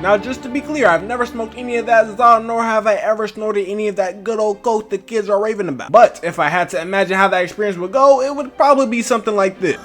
Now, just to be clear, I've never smoked any of that Zol, nor have I ever snorted any of that good old coke the kids are raving about. But if I had to imagine how that experience would go, it would probably be something like this.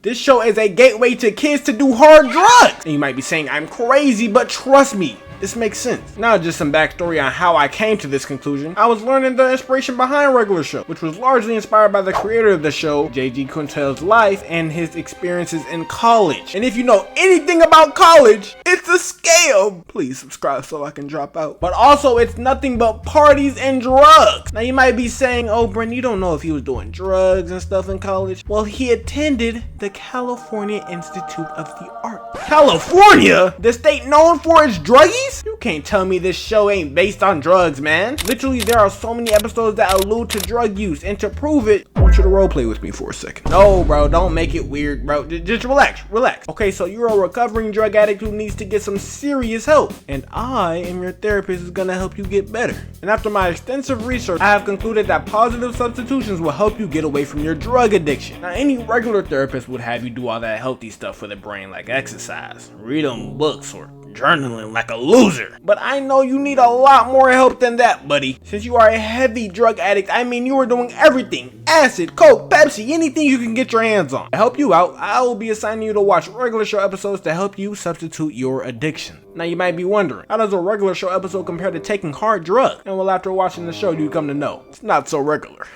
This show is a gateway to kids to do hard drugs. And you might be saying I'm crazy, but trust me, this makes sense. Now just some backstory on how I came to this conclusion. I was learning the inspiration behind Regular Show, which was largely inspired by the creator of the show, J.G. Quintel's life and his experiences in college. And if you know anything about college, it's a scam. Please subscribe so I can drop out. But also, it's nothing but parties and drugs. Now you might be saying, oh Bren, you don't know if he was doing drugs and stuff in college. Well, he attended the California Institute of the Arts. California? The state known for its druggies? You can't tell me this show ain't based on drugs, man. Literally, there are so many episodes that allude to drug use, and to prove it, I want you to roleplay with me for a second. No, bro, don't make it weird, bro. Just relax. Okay, so you're a recovering drug addict who needs to get some serious help, and I am your therapist who's gonna help you get better. And after my extensive research, I have concluded that positive substitutions will help you get away from your drug addiction. Now, any regular therapist would have you do all that healthy stuff for the brain, like exercise, read them books, or journaling like a loser. But I know you need a lot more help than that, buddy. Since you are a heavy drug addict, I mean you are doing everything. Acid, coke, Pepsi, anything you can get your hands on. To help you out, I will be assigning you to watch Regular Show episodes to help you substitute your addiction. Now you might be wondering, how does a Regular Show episode compare to taking hard drugs? And well, after watching the show, you come to know, it's not so regular.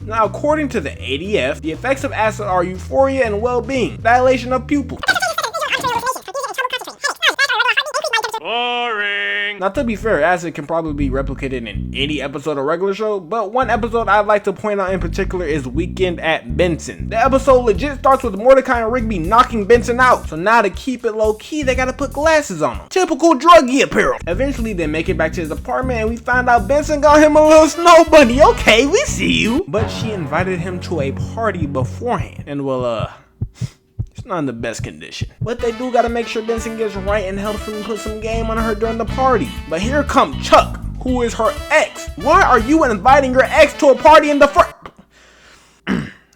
Now, according to the ADF, the effects of acid are euphoria and well-being, dilation of pupils. Boring. Now, to be fair, acid can probably be replicated in any episode of Regular Show, but one episode I'd like to point out in particular is Weekend at Benson. The episode legit starts with Mordecai and Rigby knocking Benson out, so now to keep it low-key, they gotta put glasses on him. Typical druggy apparel. Eventually, they make it back to his apartment, and we find out Benson got him a little snow bunny. Okay, we see you. But she invited him to a party beforehand, and well, not in the best condition. But they do gotta make sure Benson gets right and helps him put some game on her during the party. But here comes Chuck, who is her ex. Why are you inviting your ex to a party in the first?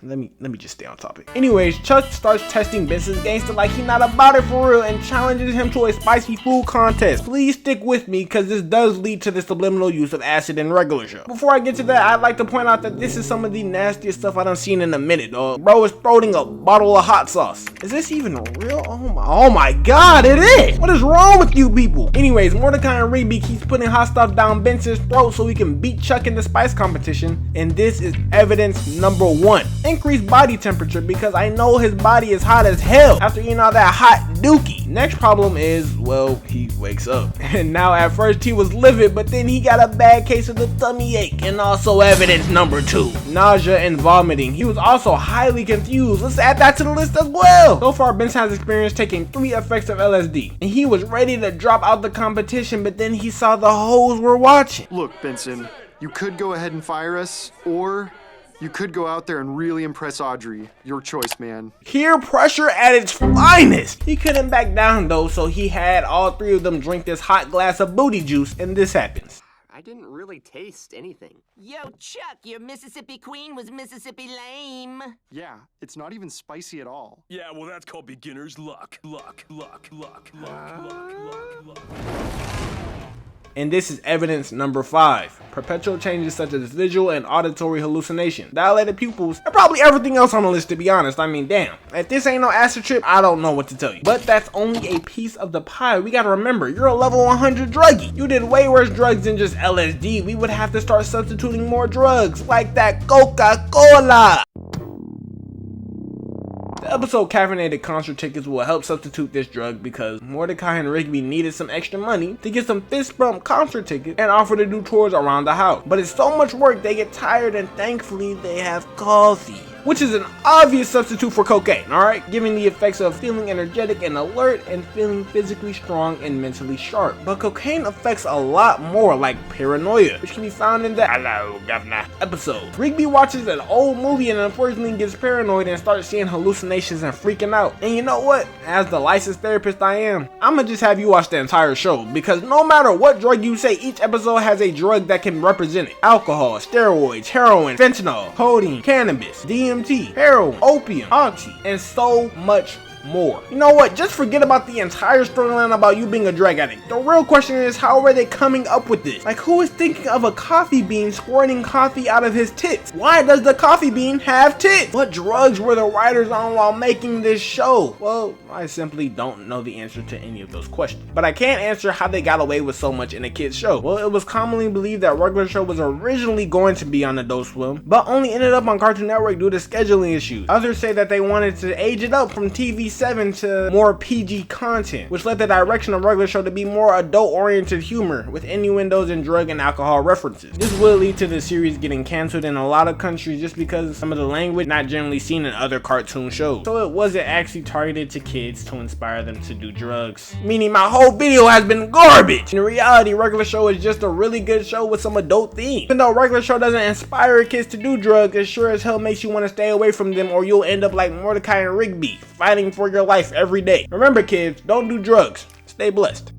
Let me just stay on topic. Anyways, Chuck starts testing Benson's gangster like he's not about it for real and challenges him to a spicy food contest. Please stick with me because this does lead to the subliminal use of acid in Regular Show. Before I get to that, I'd like to point out that this is some of the nastiest stuff I done seen in a minute, dog. Bro is throwing a bottle of hot sauce. Is this even real? Oh my god, it is! What is wrong with you people? Anyways, Mordecai and Rigby keeps putting hot stuff down Benson's throat so he can beat Chuck in the spice competition, and this is evidence number 1. Increased body temperature, because I know his body is hot as hell after eating all that hot dookie. Next problem is, well, he wakes up. And now at first he was livid, but then he got a bad case of the tummy ache. And also evidence number 2, nausea and vomiting. He was also highly confused. Let's add that to the list as well. So far, Benson has experienced taking 3 effects of LSD. And he was ready to drop out the competition, but then he saw the hoes were watching. Look, Benson, you could go ahead and fire us, or you could go out there and really impress Audrey. Your choice, man. Peer pressure at its finest. He couldn't back down though, so he had all 3 of them drink this hot glass of booty juice, and this happens. I didn't really taste anything. Yo, Chuck, your Mississippi queen was Mississippi lame. Yeah, it's not even spicy at all. Yeah, well, that's called beginner's luck. Luck. And this is evidence number 5. Perpetual changes such as visual and auditory hallucination, dilated pupils, and probably everything else on the list, to be honest. I mean, damn. If this ain't no acid trip, I don't know what to tell you. But that's only a piece of the pie. We gotta remember, you're a level 100 druggie. You did way worse drugs than just LSD. We would have to start substituting more drugs, like that Coca-Cola. The episode Caffeinated Concert Tickets will help substitute this drug because Mordecai and Rigby needed some extra money to get some fist bump concert tickets and offer to do tours around the house. But it's so much work they get tired, and thankfully they have coffee. which is an obvious substitute for cocaine, alright? Giving the effects of feeling energetic and alert and feeling physically strong and mentally sharp. But cocaine affects a lot more, like paranoia, which can be found in the "Hello, Governor" episode. Rigby watches an old movie and unfortunately gets paranoid and starts seeing hallucinations and freaking out. And you know what? As the licensed therapist I am, I'ma just have you watch the entire show, because no matter what drug you say, each episode has a drug that can represent it. Alcohol, steroids, heroin, fentanyl, codeine, cannabis, DMT, heroin, opium, oxy, and so much more. You know what? Just forget about the entire storyline about you being a drug addict. The real question is, how are they coming up with this? Like, who is thinking of a coffee bean squirting coffee out of his tits? Why does the coffee bean have tits? What drugs were the writers on while making this show? Well, I simply don't know the answer to any of those questions. But I can't answer how they got away with so much in a kid's show. Well, it was commonly believed that regular show was originally going to be on Adult Swim, but only ended up on Cartoon Network due to scheduling issues. Others say that they wanted to age it up from TV 7 to more PG content, which led the direction of regular show to be more adult-oriented humor with innuendos and drug and alcohol references. This will lead to the series getting canceled in a lot of countries just because some of the language not generally seen in other cartoon shows. So it wasn't actually targeted to kids to inspire them to do drugs. Meaning my whole video has been garbage! In reality, regular show is just a really good show with some adult themes. Even though regular show doesn't inspire kids to do drugs, it sure as hell makes you want to stay away from them, or you'll end up like Mordecai and Rigby, fighting for your life every day. Remember kids, don't do drugs. Stay blessed.